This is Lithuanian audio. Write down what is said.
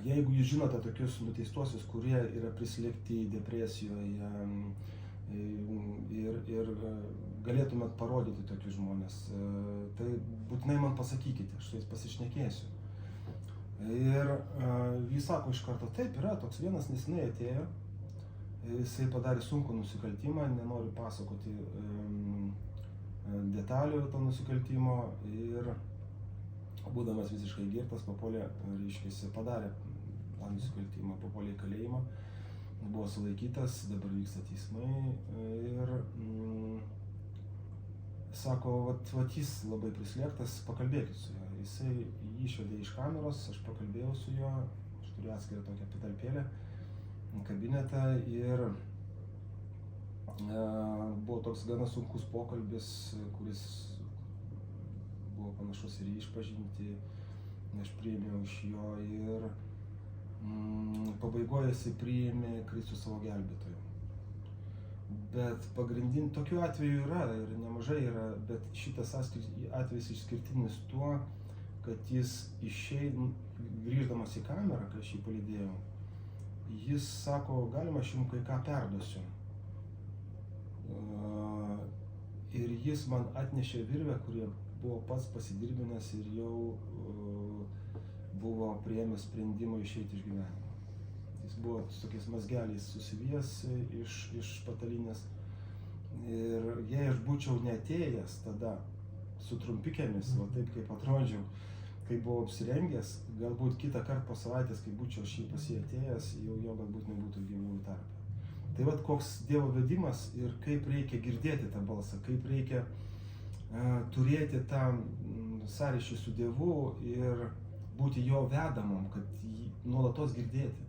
Jeigu jūs žinote tokius nuteistuosius, kurie yra prislėgti depresijoje ir galėtumėt parodyti tokius žmonės, tai būtinai man pasakykite, aš su jais pasišnekėsiu. Ir jis sako iš karto, taip yra, toks vienas nesenai atėjo, jisai padarė sunkų nusikaltimą, nenoriu pasakoti detalių to nusikaltimo ir būdamas visiškai girtas, papuolė, reiškia, padarė tą nusikaltimą, papuolė į kalėjimą, buvo sulaikytas, dabar vyksta teismai ir sako, vat jis labai prislėgtas, pakalbėkit su juo. Jisai jį išvedė iš kameros, aš pakalbėjau su juo, aš turiu atskirą tokią patalpėlę, kabinetą ir buvo toks gana sunkus pokalbis, kuris buvo panašus ir į išpažintį, aš priėmiau iš jo ir pabaigoje jisai priėmė Kristų savo gelbėtoju. Bet pagrindinį, tokių atvejų yra ir nemažai yra, bet šitas atvejis išskirtinis tuo, kad jis grįždamas į kamerą, kai aš jį palydėjau, jis sako, galima aš jums kai ką perduosiu. Ir jis man atnešė virvę, kurie buvo pats pasidirbinęs ir jau buvo priėmęs sprendimą išeiti iš gyvenimo. Jis buvo su tokiais mazgeliais susivijęs iš patalinės. Ir jei aš būčiau neatėjęs tada su trumpikėmis, va taip kaip atrodžiau, kai buvau apsirengęs, galbūt kitą kartą po savaitės, kai būčiau aš jį pas jį atėjęs, jau jo galbūt nebūtų gyvųjų tarpe. Tai vat koks Dievo vedimas ir kaip reikia girdėti tą balsą, kaip reikia turėti tą sąryšį su Dievu ir būti jo vedamam, kad jį nuolatos girdėti.